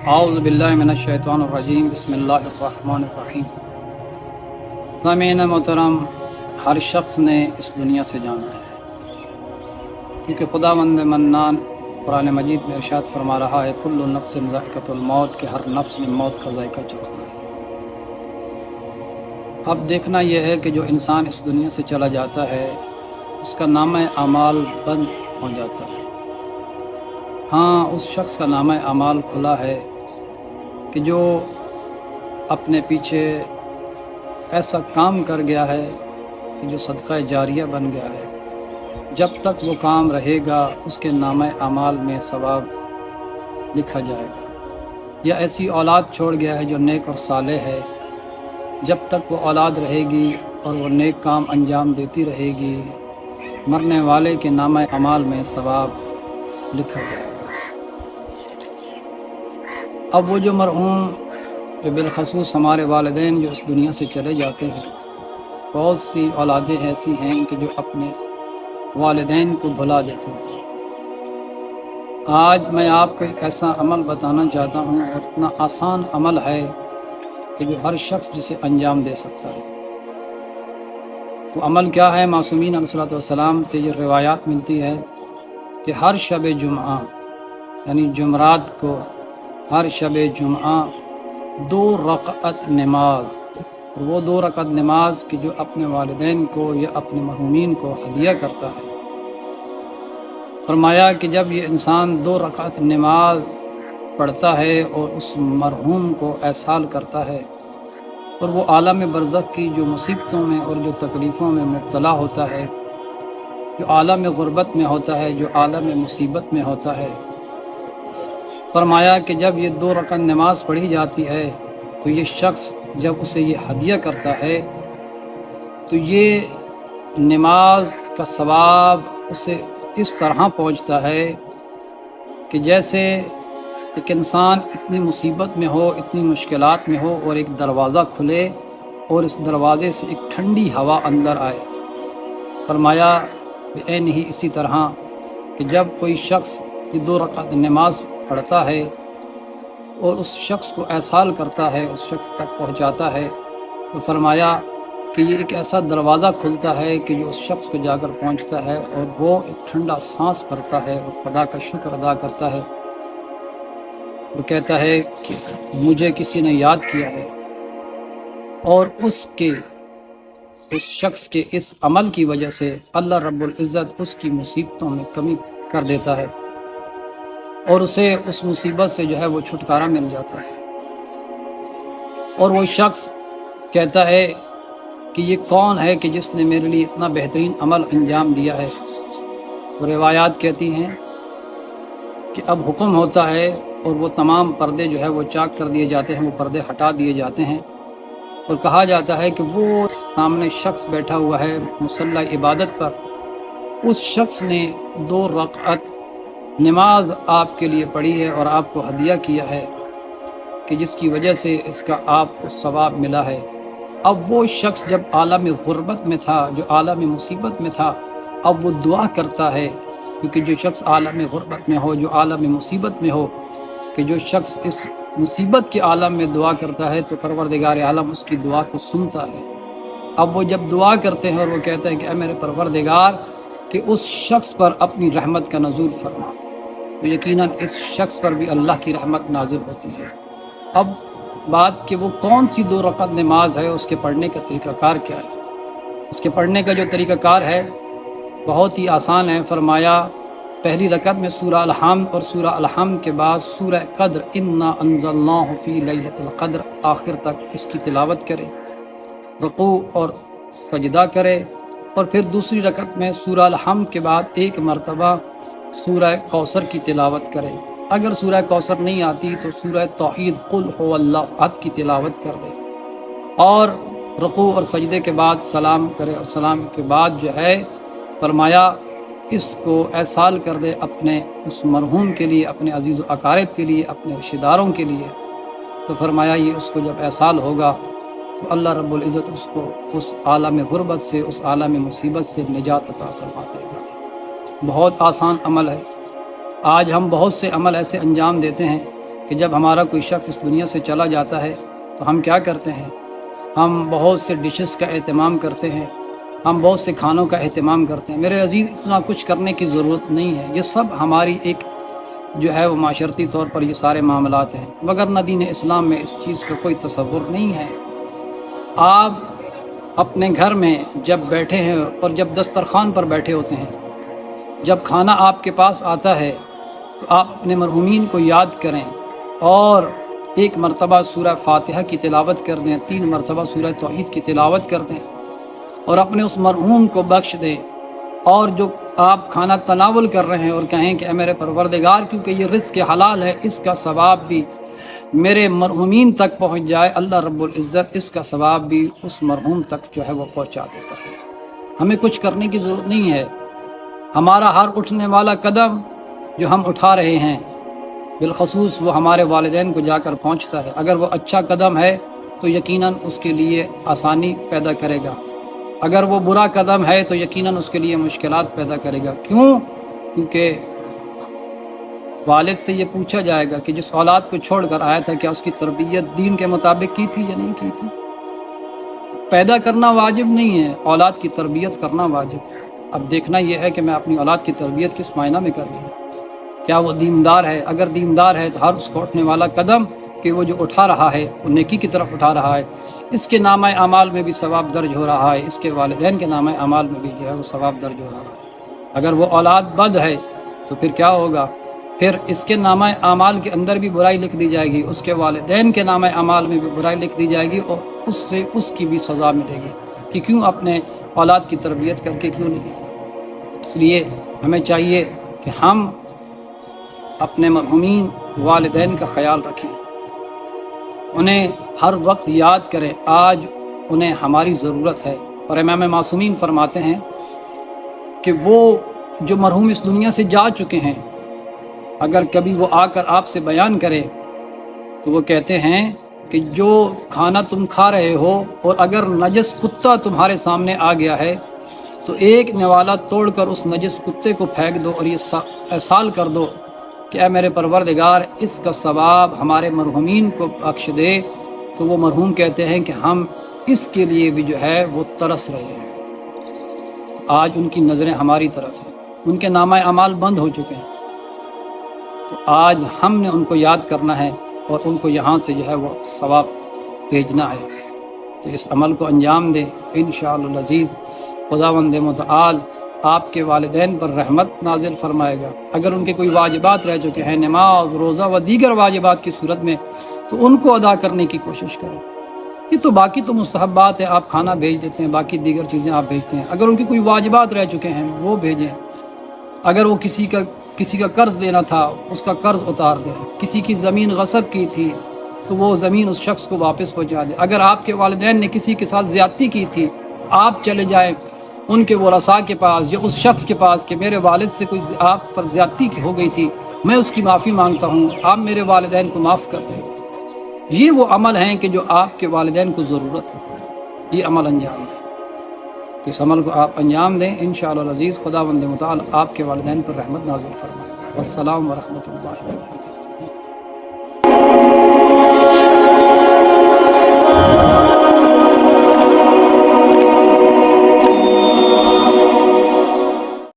اعوذ باللہ من الشیطان الرجیم بسم اللہ الرحمن الرحیم۔ سامعین محترم، ہر شخص نے اس دنیا سے جانا ہے، کیونکہ خداوند منان قرآن مجید میں ارشاد فرما رہا ہے کل نفس ذائقۃ الموت، کہ ہر نفس نے موت کا ذائقہ چکھنا ہے۔ اب دیکھنا یہ ہے کہ جو انسان اس دنیا سے چلا جاتا ہے اس کا نامہ اعمال بند ہو جاتا ہے۔ ہاں، اس شخص کا نامہ اعمال کھلا ہے کہ جو اپنے پیچھے ایسا کام کر گیا ہے کہ جو صدقہ جاریہ بن گیا ہے۔ جب تک وہ کام رہے گا اس کے نامہ اعمال میں ثواب لکھا جائے گا، یا ایسی اولاد چھوڑ گیا ہے جو نیک اور صالح ہے، جب تک وہ اولاد رہے گی اور وہ نیک کام انجام دیتی رہے گی، مرنے والے کے نامہ اعمال میں ثواب لکھا جائے گا۔ اب وہ جو مرحوم، بالخصوص ہمارے والدین جو اس دنیا سے چلے جاتے ہیں، بہت سی اولادیں ایسی ہیں کہ جو اپنے والدین کو بھلا دیتے ہیں۔ آج میں آپ کو ایک ایسا عمل بتانا چاہتا ہوں، اور اتنا آسان عمل ہے کہ جو ہر شخص جسے انجام دے سکتا ہے۔ وہ عمل کیا ہے؟ معصومین علیہ السلام سے یہ روایات ملتی ہے کہ ہر شب جمعہ، یعنی جمعرات کو، ہر شب جمعہ 2 رکعت نماز، اور وہ 2 رکعت نماز کہ جو اپنے والدین کو یا اپنے مرحومین کو ہدیہ کرتا ہے۔ فرمایا کہ جب یہ انسان 2 رکعت نماز پڑھتا ہے اور اس مرحوم کو احسال کرتا ہے، اور وہ عالم برزخ کی جو مصیبتوں میں اور جو تکلیفوں میں مبتلا ہوتا ہے، جو عالم غربت میں ہوتا ہے، جو عالم مصیبت میں ہوتا ہے، فرمایا کہ جب یہ 2 رکعت نماز پڑھی جاتی ہے تو یہ شخص جب اسے یہ ہدیہ کرتا ہے تو یہ نماز کا ثواب اسے اس طرح پہنچتا ہے کہ جیسے ایک انسان اتنی مصیبت میں ہو، اتنی مشکلات میں ہو، اور ایک دروازہ کھلے اور اس دروازے سے ایک ٹھنڈی ہوا اندر آئے۔ فرمایا عین ہی اسی طرح کہ جب کوئی شخص یہ 2 رکعت نماز پڑھتا ہے اور اس شخص کو احسال کرتا ہے، اس شخص تک پہنچاتا ہے، تو فرمایا کہ یہ ایک ایسا دروازہ کھلتا ہے کہ جو اس شخص کو جا کر پہنچتا ہے، اور وہ ایک ٹھنڈا سانس بھرتا ہے اور خدا کا شکر ادا کرتا ہے، اور کہتا ہے کہ مجھے کسی نے یاد کیا ہے، اور اس شخص کے اس عمل کی وجہ سے اللہ رب العزت اس کی مصیبتوں میں کمی کر دیتا ہے، اور اسے اس مصیبت سے جو ہے وہ چھٹکارا مل جاتا ہے۔ اور وہ شخص کہتا ہے کہ یہ کون ہے کہ جس نے میرے لیے اتنا بہترین عمل انجام دیا ہے؟ تو روایات کہتی ہیں کہ اب حکم ہوتا ہے اور وہ تمام پردے جو ہے وہ چاک کر دیے جاتے ہیں، وہ پردے ہٹا دیے جاتے ہیں، اور کہا جاتا ہے کہ وہ سامنے شخص بیٹھا ہوا ہے مصلی عبادت پر، اس شخص نے 2 رکعت نماز آپ کے لیے پڑھی ہے اور آپ کو ہدیہ کیا ہے، کہ جس کی وجہ سے اس کا آپ کو ثواب ملا ہے۔ اب وہ شخص جب عالم غربت میں تھا، جو عالم مصیبت میں تھا، اب وہ دعا کرتا ہے، کیونکہ جو شخص عالم غربت میں ہو، جو عالم مصیبت میں ہو، کہ جو شخص اس مصیبت کے عالم میں دعا کرتا ہے تو پروردگار عالم اس کی دعا کو سنتا ہے۔ اب وہ جب دعا کرتے ہیں اور وہ کہتے ہیں کہ اے میرے پروردگار، کہ اس شخص پر اپنی رحمت کا نزول فرما، تو یقیناً اس شخص پر بھی اللہ کی رحمت نازل ہوتی ہے۔ اب بات کہ وہ کون سی 2 رکعت نماز ہے، اس کے پڑھنے کا طریقہ کار کیا ہے؟ اس کے پڑھنے کا جو طریقہ کار ہے بہت ہی آسان ہے۔ فرمایا پہلی رکعت میں سورہ الحمد، اور سورہ الحمد کے بعد سورہ قدر، انا انزلناہ فی لیلۃ القدر، آخر تک اس کی تلاوت کرے، رکوع اور سجدہ کرے، اور پھر دوسری رکعت میں سورہ الحمد کے بعد 1 مرتبہ سورہ کوثر کی تلاوت کرے۔ اگر سورہ کوثر نہیں آتی تو سورہ توحید قل هو اللہ احد کی تلاوت کر دے، اور رکوع اور سجدے کے بعد سلام کرے، اور سلام کے بعد جو ہے فرمایا اس کو احسال کر دے اپنے اس مرحوم کے لیے، اپنے عزیز و اقارب کے لیے، اپنے رشتہ داروں کے لیے۔ تو فرمایا یہ اس کو جب احسال ہوگا تو اللہ رب العزت اس کو اس عالم غربت سے، اس عالم مصیبت سے نجات عطا فرما دے گا۔ بہت آسان عمل ہے۔ آج ہم بہت سے عمل ایسے انجام دیتے ہیں کہ جب ہمارا کوئی شخص اس دنیا سے چلا جاتا ہے تو ہم کیا کرتے ہیں؟ ہم بہت سے ڈشز کا اہتمام کرتے ہیں، ہم بہت سے کھانوں کا اہتمام کرتے ہیں۔ میرے عزیز، اتنا کچھ کرنے کی ضرورت نہیں ہے، یہ سب ہماری ایک جو ہے وہ معاشرتی طور پر یہ سارے معاملات ہیں، مگر نہ دین اسلام میں اس چیز کا کوئی تصور نہیں ہے۔ آپ اپنے گھر میں جب بیٹھے ہیں اور جب دسترخوان پر بیٹھے ہوتے ہیں، جب کھانا آپ کے پاس آتا ہے تو آپ اپنے مرحومین کو یاد کریں اور ایک مرتبہ سورہ فاتحہ کی تلاوت کر دیں، 3 مرتبہ سورہ توحید کی تلاوت کر دیں اور اپنے اس مرحوم کو بخش دیں۔ اور جو آپ کھانا تناول کر رہے ہیں اور کہیں کہ اے میرے پروردگار، کیونکہ یہ رزق حلال ہے، اس کا ثواب بھی میرے مرحومین تک پہنچ جائے، اللہ رب العزت اس کا ثواب بھی اس مرحوم تک جو ہے وہ پہنچا دیتا ہے۔ ہمیں کچھ کرنے کی ضرورت نہیں ہے۔ ہمارا ہر اٹھنے والا قدم جو ہم اٹھا رہے ہیں، بالخصوص وہ ہمارے والدین کو جا کر پہنچتا ہے۔ اگر وہ اچھا قدم ہے تو یقیناً اس کے لیے آسانی پیدا کرے گا، اگر وہ برا قدم ہے تو یقیناً اس کے لیے مشکلات پیدا کرے گا۔ کیوں؟ کیونکہ والد سے یہ پوچھا جائے گا کہ جس اولاد کو چھوڑ کر آیا تھا کیا اس کی تربیت دین کے مطابق کی تھی یا نہیں کی تھی؟ پیدا کرنا واجب نہیں ہے، اولاد کی تربیت کرنا واجب ہے۔ اب دیکھنا یہ ہے کہ میں اپنی اولاد کی تربیت کس معنی میں کر رہی ہوں۔ کیا وہ دیندار ہے؟ اگر دیندار ہے تو ہر اس کو اٹھنے والا قدم کہ وہ جو اٹھا رہا ہے وہ نیکی کی طرف اٹھا رہا ہے، اس کے نامہ اعمال میں بھی ثواب درج ہو رہا ہے، اس کے والدین کے نامہ اعمال میں بھی جو ہے وہ ثواب درج ہو رہا ہے۔ اگر وہ اولاد بد ہے تو پھر کیا ہوگا؟ پھر اس کے نامہ اعمال کے اندر بھی برائی لکھ دی جائے گی، اس کے والدین کے نامہ اعمال میں بھی برائی لکھ دی جائے گی، اور اس سے اس کی بھی سزا ملے گی کہ کیوں اپنے اولاد کی تربیت کر کے کیوں نہیں ہے۔ اس لیے ہمیں چاہیے کہ ہم اپنے مرحومین والدین کا خیال رکھیں، انہیں ہر وقت یاد کریں، آج انہیں ہماری ضرورت ہے۔ اور امام معصومین فرماتے ہیں کہ وہ جو مرحوم اس دنیا سے جا چکے ہیں، اگر کبھی وہ آ کر آپ سے بیان کرے تو وہ کہتے ہیں کہ جو کھانا تم کھا رہے ہو اور اگر نجس کتا تمہارے سامنے آ گیا ہے تو ایک نوالا توڑ کر اس نجس کتے کو پھینک دو اور یہ احسال کر دو کہ اے میرے پروردگار، اس کا ثواب ہمارے مرحومین کو بخش دے۔ تو وہ مرحوم کہتے ہیں کہ ہم اس کے لیے بھی جو ہے وہ ترس رہے ہیں۔ آج ان کی نظریں ہماری طرف ہیں، ان کے نامہ اعمال بند ہو چکے ہیں، تو آج ہم نے ان کو یاد کرنا ہے اور ان کو یہاں سے جو ہے وہ ثواب بھیجنا ہے۔ تو اس عمل کو انجام دیں، انشاءاللہ العزیز خداوند متعال آپ کے والدین پر رحمت نازل فرمائے گا۔ اگر ان کے کوئی واجبات رہ چکے ہیں، نماز، روزہ و دیگر واجبات کی صورت میں، تو ان کو ادا کرنے کی کوشش کریں۔ یہ تو باقی تو مستحبات ہیں، آپ کھانا بھیج دیتے ہیں، باقی دیگر چیزیں آپ بھیجتے ہیں۔ اگر ان کی کوئی واجبات رہ چکے ہیں وہ بھیجیں۔ اگر وہ کسی کا قرض دینا تھا اس کا قرض اتار دیں، کسی کی زمین غصب کی تھی تو وہ زمین اس شخص کو واپس پہنچا دیں۔ اگر آپ کے والدین نے کسی کے ساتھ زیادتی کی تھی، آپ چلے جائیں ان کے ورثاء کے پاس یا اس شخص کے پاس کہ میرے والد سے کوئی آپ پر زیادتی ہو گئی تھی، میں اس کی معافی مانگتا ہوں، آپ میرے والدین کو معاف کر دیں۔ یہ وہ عمل ہیں کہ جو آپ کے والدین کو ضرورت ہے، یہ عمل انجام دیں۔ تو اس عمل کو آپ انجام دیں، انشاءاللہ العزیز خداوند متعال آپ کے والدین پر رحمت نازل فرمائے گا۔ والسلام ورحمۃ اللہ وبرکاتہ۔